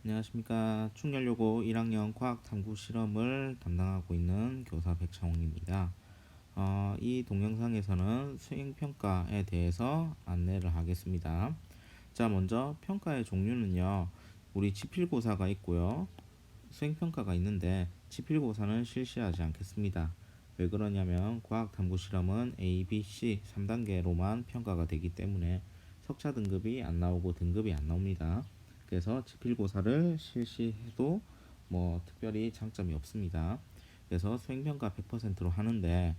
안녕하십니까. 충렬여고 1학년 과학탐구 실험을 담당하고 있는 교사 백창홍입니다. 이 동영상에서는 수행평가에 대해서 안내를 하겠습니다. 자, 먼저 평가의 종류는요. 우리 지필고사가 있고요. 수행평가가 있는데 지필고사는 실시하지 않겠습니다. 왜 그러냐면 과학탐구 실험은 A, B, C 3단계로만 평가가 되기 때문에 석차 등급이 안 나오고 등급이 안 나옵니다. 그래서 지필고사를 실시해도 뭐 특별히 장점이 없습니다. 그래서 수행평가 100%로 하는데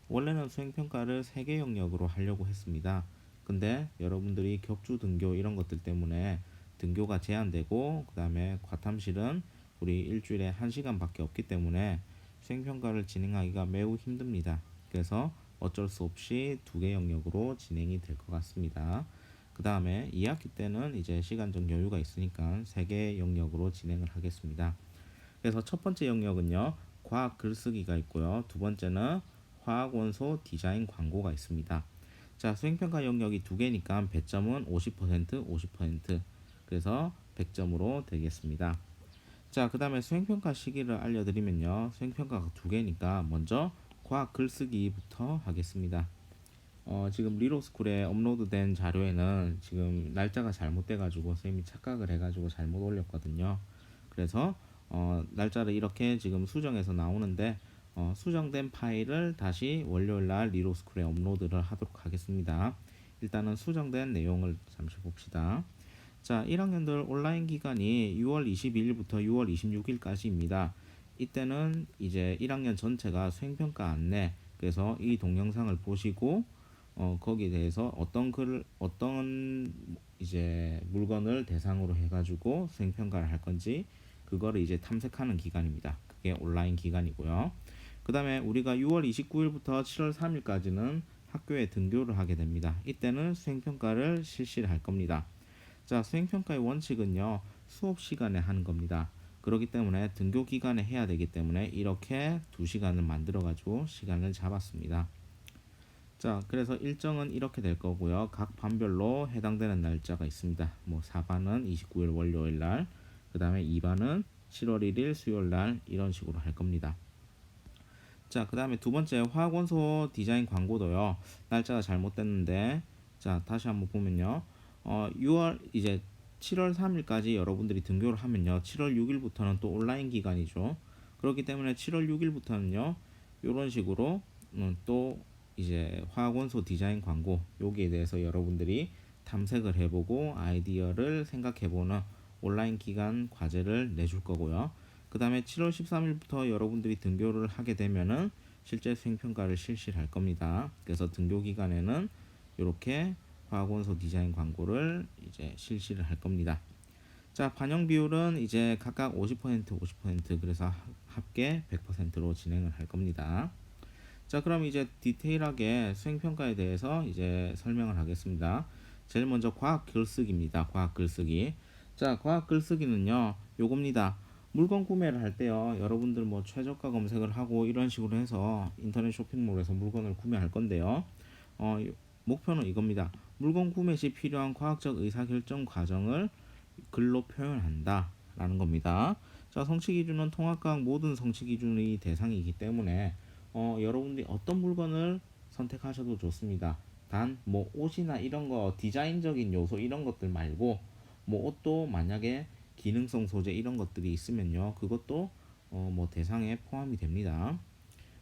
원래는 수행평가를 3개 영역으로 하려고 했습니다. 근데 여러분들이 격주 등교 이런 것들 때문에 등교가 제한되고 그 다음에 과탐실은 우리 일주일에 1시간밖에 없기 때문에 수행평가를 진행하기가 매우 힘듭니다. 그래서 어쩔 수 없이 2개 영역으로 진행이 될 것 같습니다. 그 다음에 2학기 때는 이제 시간적 여유가 있으니까 3개 영역으로 진행을 하겠습니다. 그래서 첫 번째 영역은요, 과학 글쓰기가 있고요. 두 번째는 화학 원소 디자인 광고가 있습니다. 자, 수행평가 영역이 2개니까 배점은 50%, 50%. 그래서 100점으로 되겠습니다. 자, 그 다음에 수행평가 시기를 알려드리면요. 수행평가가 2개니까 먼저 과학 글쓰기부터 하겠습니다. 지금 리로스쿨에 업로드된 자료에는 지금 날짜가 잘못돼가지고 선생님이 착각을 해가지고 잘못 올렸거든요. 그래서 날짜를 이렇게 지금 수정해서 나오는데 수정된 파일을 다시 월요일날 리로스쿨에 업로드를 하도록 하겠습니다. 일단은 수정된 내용을 잠시 봅시다. 자, 1학년들 온라인 기간이 6월 22일부터 6월 26일까지입니다. 이때는 이제 1학년 전체가 수행평가 안내, 그래서 이 동영상을 보시고 거기에 대해서 어떤 이제 물건을 대상으로 해가지고 수행평가를 할 건지 그거를 이제 탐색하는 기간입니다. 그게 온라인 기간이고요. 그 다음에 우리가 6월 29일부터 7월 3일까지는 학교에 등교를 하게 됩니다. 이때는 수행평가를 실시를 할 겁니다. 자, 수행평가의 원칙은요, 수업 시간에 하는 겁니다. 그렇기 때문에 등교 기간에 해야 되기 때문에 이렇게 2시간을 만들어 가지고 시간을 잡았습니다. 자, 그래서 일정은 이렇게 될 거고요. 각 반별로 해당되는 날짜가 있습니다. 뭐 4반은 29일 월요일 날, 그 다음에 2반은 7월 1일 수요일 날 이런 식으로 할 겁니다. 자, 그 다음에 두 번째 화학원소 디자인 광고도요. 날짜가 잘못됐는데, 자, 다시 한번 보면요. 6월 이제 7월 3일까지 여러분들이 등교를 하면요. 7월 6일부터는 또 온라인 기간이죠. 그렇기 때문에 7월 6일부터는요. 이런 식으로 또 이제 화학원소 디자인 광고 여기에 대해서 여러분들이 탐색을 해보고 아이디어를 생각해보는 온라인 기간 과제를 내줄 거고요. 그 다음에 7월 13일부터 여러분들이 등교를 하게 되면은 실제 수행평가를 실시를 할 겁니다. 그래서 등교 기간에는 이렇게 화학원소 디자인 광고를 이제 실시를 할 겁니다. 자, 반영 비율은 이제 각각 50%, 50%, 그래서 합계 100%로 진행을 할 겁니다. 자, 그럼 이제 디테일하게 수행평가에 대해서 이제 설명을 하겠습니다. 제일 먼저 과학 글쓰기입니다. 과학 글쓰기. 자, 과학 글쓰기는요, 요겁니다. 물건 구매를 할 때요, 여러분들 뭐 최저가 검색을 하고 이런 식으로 해서 인터넷 쇼핑몰에서 물건을 구매할 건데요. 목표는 이겁니다. 물건 구매 시 필요한 과학적 의사결정 과정을 글로 표현한다 라는 겁니다. 자, 성취 기준은 통합과학 모든 성취 기준의 대상이기 때문에 여러분들이 어떤 물건을 선택하셔도 좋습니다. 단 뭐 옷이나 이런 거 디자인적인 요소 이런 것들 말고 뭐 옷도 만약에 기능성 소재 이런 것들이 있으면요, 그것도 뭐 대상에 포함이 됩니다.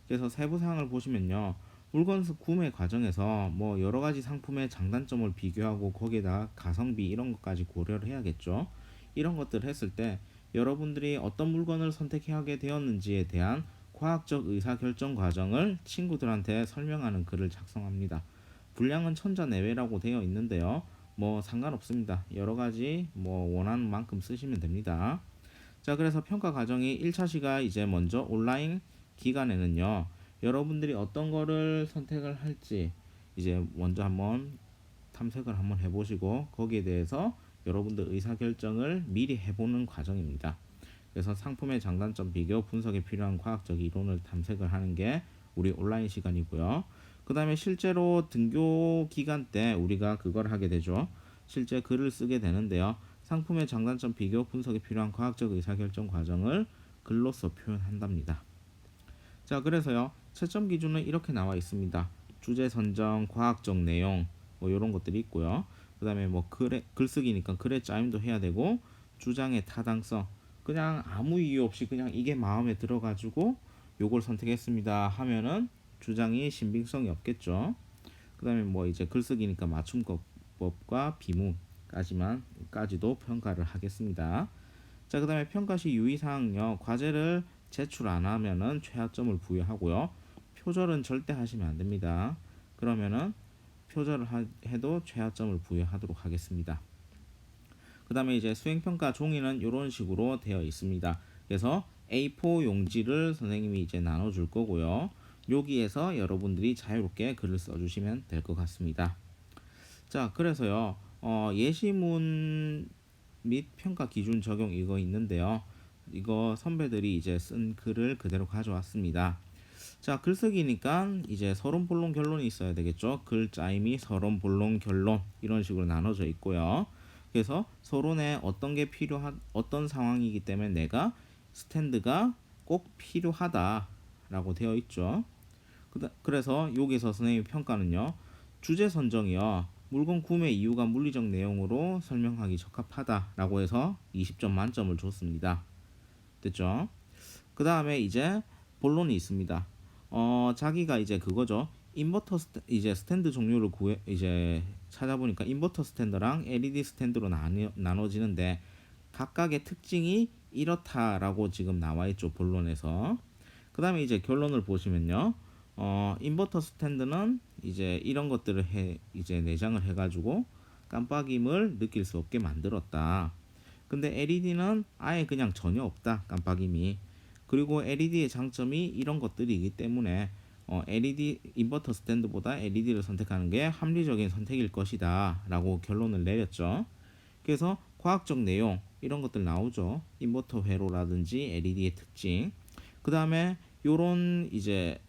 그래서 세부 사항을 보시면요, 물건 구매 과정에서 뭐 여러 가지 상품의 장단점을 비교하고 거기에다 가성비 이런 것까지 고려를 해야겠죠. 이런 것들을 했을 때 여러분들이 어떤 물건을 선택하게 되었는지에 대한 과학적 의사결정 과정을 친구들한테 설명하는 글을 작성합니다. 분량은 천자내외라고 되어 있는데요. 뭐 상관없습니다. 여러 가지 뭐 원하는 만큼 쓰시면 됩니다. 자, 그래서 평가 과정이 1차 시가 이제 먼저 온라인 기간에는요. 여러분들이 어떤 거를 선택을 할지 이제 먼저 한번 탐색을 한번 해보시고 거기에 대해서 여러분들 의사결정을 미리 해보는 과정입니다. 그래서 상품의 장단점 비교 분석에 필요한 과학적 이론을 탐색을 하는 게 우리 온라인 시간이고요. 그 다음에 실제로 등교 기간 때 우리가 그걸 하게 되죠. 실제 글을 쓰게 되는데요. 상품의 장단점 비교 분석에 필요한 과학적 의사결정 과정을 글로써 표현한답니다. 자, 그래서요. 채점 기준은 이렇게 나와 있습니다. 주제 선정, 과학적 내용 뭐 이런 것들이 있고요. 그다음에 뭐 글쓰기니까 글의 짜임도 해야 되고 주장의 타당성. 그냥 아무 이유 없이 그냥 이게 마음에 들어가지고 요걸 선택했습니다 하면은 주장이 신빙성이 없겠죠. 그다음에 뭐 이제 글쓰기니까 맞춤법과 비문까지도 평가를 하겠습니다. 자, 그다음에 평가 시 유의사항요. 과제를 제출 안 하면은 최하점을 부여하고요. 표절은 절대 하시면 안 됩니다. 그러면은 표절을 해도 최하점을 부여하도록 하겠습니다. 그다음에 이제 수행평가 종이는 이런 식으로 되어 있습니다. 그래서 A4 용지를 선생님이 이제 나눠줄 거고요. 여기에서 여러분들이 자유롭게 글을 써주시면 될 것 같습니다. 자, 그래서요. 예시문 및 평가 기준 적용 이거 있는데요. 이거 선배들이 이제 쓴 글을 그대로 가져왔습니다. 자, 글쓰기니까 이제 서론, 본론, 결론이 있어야 되겠죠. 글 짜임이 서론, 본론, 결론 이런 식으로 나눠져 있고요. 그래서 서론에 어떤 상황이기 때문에 내가 스탠드가 꼭 필요하다라고 되어 있죠. 그래서 여기서 선생님 평가는요. 주제 선정이요. 물건 구매 이유가 물리적 내용으로 설명하기 적합하다라고 해서 20점 만점을 줬습니다. 됐죠? 그 다음에 이제 본론이 있습니다. 자기가 이제 그거죠. 이제 스탠드 종류를 이제 찾아보니까 인버터 스탠드랑 LED 스탠드로 나눠지는데 각각의 특징이 이렇다라고 지금 나와 있죠. 본론에서. 그 다음에 이제 결론을 보시면요. 인버터 스탠드는 이제 이런 것들을 이제 내장을 해가지고 깜빡임을 느낄 수 없게 만들었다. 근데 LED는 아예 그냥 전혀 없다. 깜빡임이. 그리고 LED의 장점이 이런 것들이기 때문에 LED 인버터 스탠드보다 LED를 선택하는 게 합리적인 선택일 것이다 라고 결론을 내렸죠. 그래서 과학적 내용 이런 것들 나오죠. 인버터 회로라든지 LED의 특징. 그 다음에 요런 이제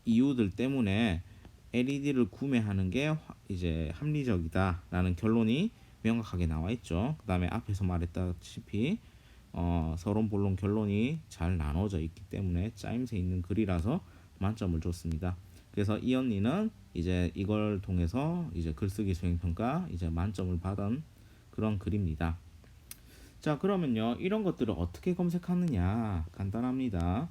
이유들 때문에 LED를 구매하는 게 이제 합리적이다라는 결론이 명확하게 나와 있죠. 그 다음에 앞에서 말했다시피 서론, 본론, 결론이 잘 나눠져 있기 때문에 짜임새 있는 글이라서 만점을 줬습니다. 그래서 이 언니는 이제 이걸 통해서 이제 글쓰기 수행평가 이제 만점을 받은 그런 글입니다. 자, 그러면요 이런 것들을 어떻게 검색하느냐 간단합니다.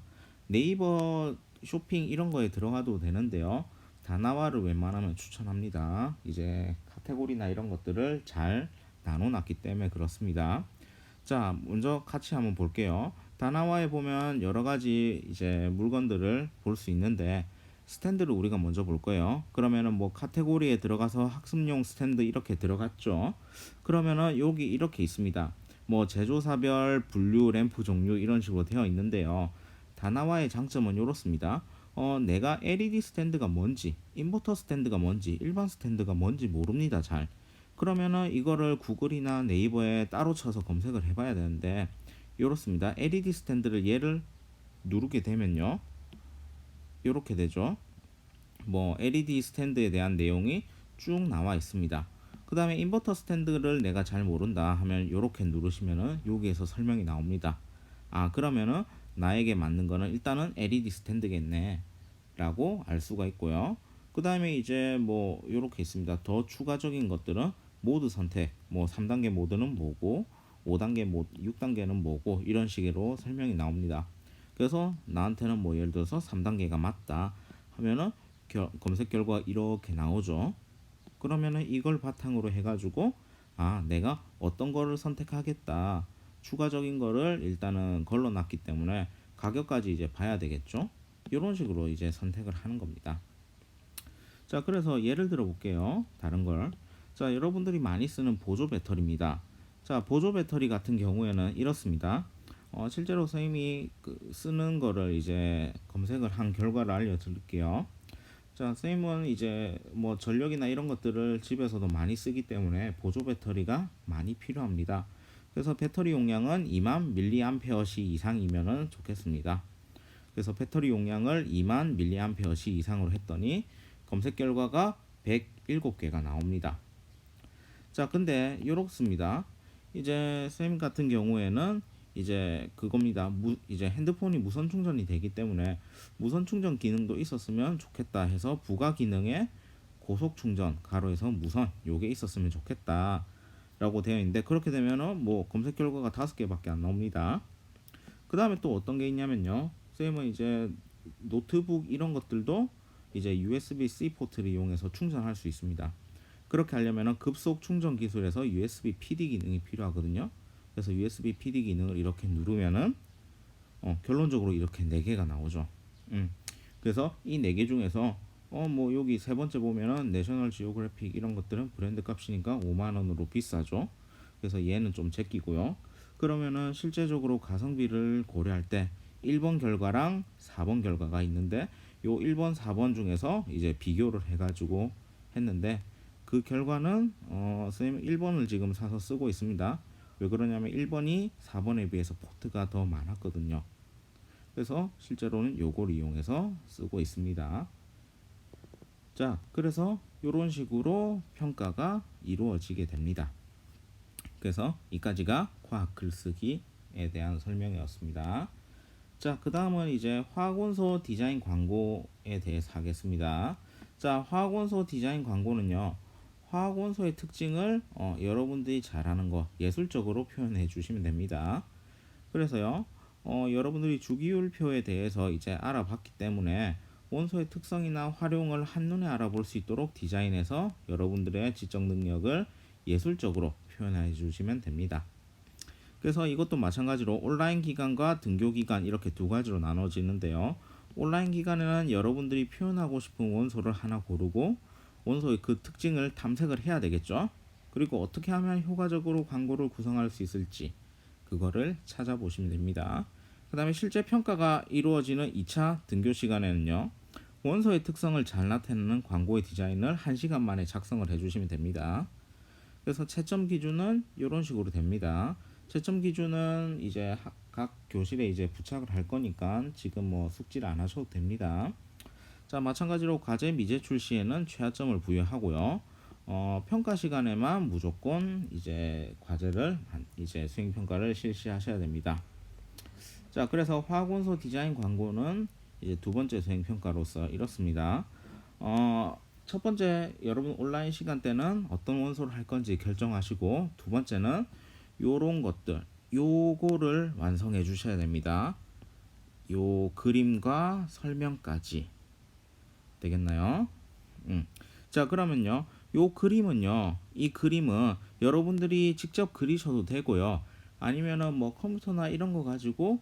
네이버 쇼핑 이런 거에 들어가도 되는데요. 다나와를 웬만하면 추천합니다. 이제 카테고리나 이런 것들을 잘 나눠놨기 때문에 그렇습니다. 자, 먼저 같이 한번 볼게요. 다나와에 보면 여러 가지 이제 물건들을 볼 수 있는데 스탠드를 우리가 먼저 볼 거예요. 그러면은 뭐 카테고리에 들어가서 학습용 스탠드 이렇게 들어갔죠. 그러면은 여기 이렇게 있습니다. 뭐 제조사별, 분류, 램프 종류 이런 식으로 되어 있는데요. 다나와의 장점은 이렇습니다. 내가 LED 스탠드가 뭔지, 인버터 스탠드가 뭔지, 일반 스탠드가 뭔지 모릅니다. 잘. 그러면은 이거를 구글이나 네이버에 따로 쳐서 검색을 해봐야 되는데 이렇습니다. LED 스탠드를 얘를 누르게 되면요. 이렇게 되죠. 뭐 LED 스탠드에 대한 내용이 쭉 나와 있습니다. 그 다음에 인버터 스탠드를 내가 잘 모른다 하면 이렇게 누르시면은 여기에서 설명이 나옵니다. 아, 그러면은 나에게 맞는 거는 일단은 LED 스탠드겠네 라고 알 수가 있고요. 그 다음에 이제 뭐 이렇게 있습니다. 더 추가적인 것들은 모드 선택, 뭐 3단계 모드는 뭐고 5단계 모드, 6단계는 뭐고 이런 식으로 설명이 나옵니다. 그래서 나한테는 뭐 예를 들어서 3단계가 맞다 하면은 검색 결과 이렇게 나오죠. 그러면은 이걸 바탕으로 해가지고 아, 내가 어떤 거를 선택하겠다. 추가적인 거를 일단은 걸러놨기 때문에 가격까지 이제 봐야 되겠죠. 이런 식으로 이제 선택을 하는 겁니다. 자, 그래서 예를 들어 볼게요. 다른 걸. 자, 여러분들이 많이 쓰는 보조 배터리입니다. 자, 보조 배터리 같은 경우에는 이렇습니다. 실제로 선생님이 쓰는 거를 이제 검색을 한 결과를 알려드릴게요. 자, 선생님은 이제 뭐 전력이나 이런 것들을 집에서도 많이 쓰기 때문에 보조 배터리가 많이 필요합니다. 그래서 배터리 용량은 2만 mAh 이상이면 좋겠습니다. 그래서 배터리 용량을 2만 mAh 이상으로 했더니 검색 결과가 107개가 나옵니다. 자, 근데 이렇습니다. 이제 쌤 같은 경우에는 이제 그겁니다. 이제 핸드폰이 무선 충전이 되기 때문에 무선 충전 기능도 있었으면 좋겠다 해서 부가 기능에 고속 충전 가로에서 무선 요게 있었으면 좋겠다라고 되어 있는데, 그렇게 되면은 뭐 검색 결과가 5개밖에 안 나옵니다. 그 다음에 또 어떤 게 있냐면요, 쌤은 이제 노트북 이런 것들도 이제 USB-C 포트를 이용해서 충전할 수 있습니다. 그렇게 하려면 급속 충전 기술에서 USB PD 기능이 필요하거든요. 그래서 USB PD 기능을 이렇게 누르면은 결론적으로 이렇게 4개가 나오죠. 그래서 이 4개 중에서 뭐 여기 세 번째 보면은 내셔널 지오그래픽 이런 것들은 브랜드 값이니까 5만 원으로 비싸죠. 그래서 얘는 좀 제끼고요. 그러면은 실제적으로 가성비를 고려할 때 1번 결과랑 4번 결과가 있는데, 요 1번, 4번 중에서 이제 비교를 해가지고 했는데, 그 결과는 선생님 1번을 지금 사서 쓰고 있습니다. 왜 그러냐면 1번이 4번에 비해서 포트가 더 많았거든요. 그래서 실제로는 요걸 이용해서 쓰고 있습니다. 자, 그래서 이런 식으로 평가가 이루어지게 됩니다. 그래서 이까지가 과학 글쓰기에 대한 설명이었습니다. 자, 그 다음은 이제 화학원소 디자인 광고에 대해서 하겠습니다. 자, 화학원소 디자인 광고는요, 화학원소의 특징을 여러분들이 잘하는 거 예술적으로 표현해 주시면 됩니다. 그래서요, 여러분들이 주기율표에 대해서 이제 알아봤기 때문에 원소의 특성이나 활용을 한눈에 알아볼 수 있도록 디자인해서 여러분들의 지적 능력을 예술적으로 표현해 주시면 됩니다. 그래서 이것도 마찬가지로 온라인 기간과 등교 기간 이렇게 두 가지로 나눠지는데요. 온라인 기간에는 여러분들이 표현하고 싶은 원소를 하나 고르고 원소의 그 특징을 탐색을 해야 되겠죠. 그리고 어떻게 하면 효과적으로 광고를 구성할 수 있을지 그거를 찾아보시면 됩니다. 그 다음에 실제 평가가 이루어지는 2차 등교 시간에는요, 원소의 특성을 잘 나타내는 광고의 디자인을 1시간 만에 작성을 해주시면 됩니다. 그래서 채점 기준은 이런 식으로 됩니다. 채점 기준은 이제 각 교실에 이제 부착을 할 거니까 지금 뭐 숙지를 안 하셔도 됩니다. 자, 마찬가지로 과제 미제 출시에는 최하점을 부여하고요. 평가 시간에만 무조건 이제 과제를 이제 수행 평가를 실시하셔야 됩니다. 자, 그래서 화학원소 디자인 광고는 이제 두 번째 수행 평가로서 이렇습니다. 첫 번째, 여러분 온라인 시간 때는 어떤 원소를 할 건지 결정하시고, 두 번째는 요런 것들 요거를 완성해 주셔야 됩니다. 요 그림과 설명까지 되겠나요? 자, 그러면요, 요 그림은요, 이 그림은 여러분들이 직접 그리셔도 되고요, 아니면은 뭐 컴퓨터나 이런 거 가지고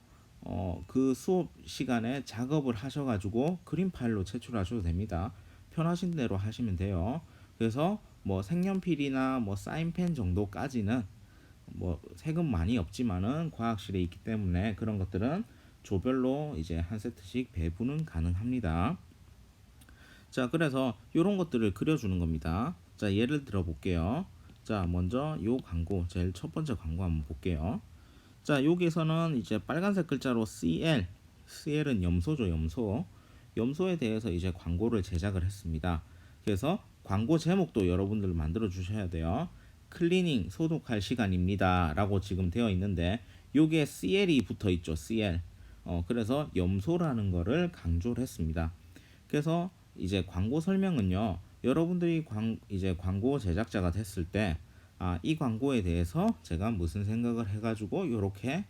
그 수업 시간에 작업을 하셔가지고 그림 파일로 제출하셔도 됩니다. 편하신 대로 하시면 돼요. 그래서 뭐 색연필이나 뭐 사인펜 정도까지는 뭐 색은 많이 없지만은 과학실에 있기 때문에 그런 것들은 조별로 이제 한 세트씩 배부는 가능합니다. 자, 그래서 이런 것들을 그려주는 겁니다. 자, 예를 들어 볼게요. 자, 먼저 요 광고, 제일 첫 번째 광고 한번 볼게요. 자, 여기에서는 이제 빨간색 글자로 CL은 염소죠, 염소. 염소에 대해서 이제 광고를 제작을 했습니다. 그래서 광고 제목도 여러분들 만들어 주셔야 돼요. 클리닝, 소독할 시간입니다 라고 지금 되어 있는데, 요게 CL이 붙어 있죠, CL. 그래서 염소라는 거를 강조를 했습니다. 그래서 이제 광고 설명은요, 여러분들이 이제 광고 제작자가 됐을 때, 이 광고에 대해서 제가 무슨 생각을 해가지고 이렇게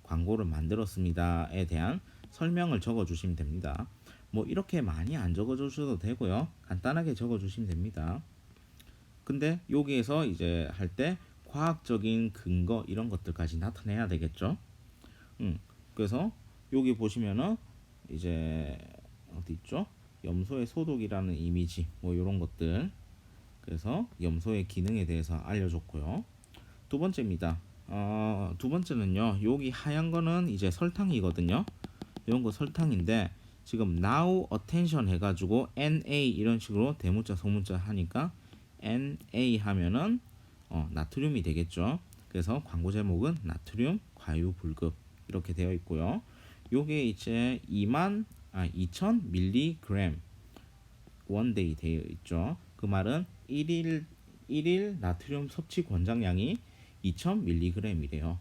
광고를 만들었습니다에 대한 설명을 적어 주시면 됩니다. 뭐 이렇게 많이 안 적어 주셔도 되고요, 간단하게 적어 주시면 됩니다. 근데 여기에서 이제 할 때 과학적인 근거 이런 것들까지 나타내야 되겠죠. 그래서 여기 보시면은 이제 어디 있죠? 염소의 소독이라는 이미지 뭐 이런 것들, 그래서 염소의 기능에 대해서 알려줬고요. 두 번째입니다. 두 번째는요, 여기 하얀 거는 이제 설탕이거든요. 이런 거 설탕인데, 지금 now attention 해가지고 NA 이런 식으로 대문자 소문자 하니까 NA 하면은 나트륨이 되겠죠. 그래서 광고 제목은 나트륨 과유불급 이렇게 되어 있고요. 요게 이제 2000mg 원데이 되어 있죠. 그 말은 일일 나트륨 섭취 권장량이 2000mg이래요.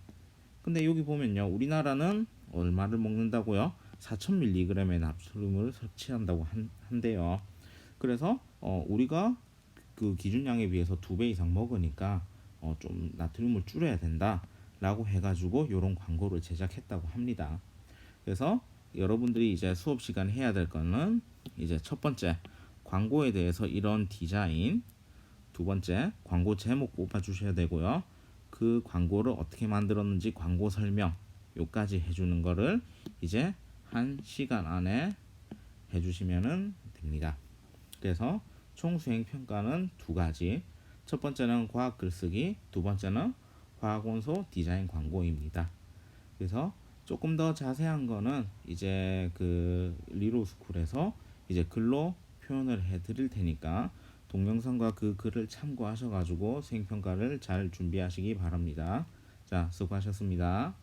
근데 여기 보면요, 우리나라는 얼마를 먹는다고요? 4000mg의 나트륨을 섭취한다고 한대요. 그래서 우리가 그 기준량에 비해서 2배 이상 먹으니까 좀 나트륨을 줄여야 된다라고 해가지고 이런 광고를 제작했다고 합니다. 그래서 여러분들이 이제 수업 시간에 해야 될 거는 이제 첫 번째, 광고에 대해서 이런 디자인, 두 번째, 광고 제목 뽑아 주셔야 되고요. 그 광고를 어떻게 만들었는지 광고 설명 요까지 해주는 거를 이제 1시간 안에 해주시면 됩니다. 그래서 총 수행 평가는 두 가지. 첫 번째는 과학 글쓰기, 두 번째는 화학원소 디자인 광고입니다. 그래서 조금 더 자세한 거는 이제 그 리로스쿨에서 이제 글로 표현을 해 드릴 테니까 동영상과 그 글을 참고하셔 가지고 수행평가를 잘 준비하시기 바랍니다. 자, 수고하셨습니다.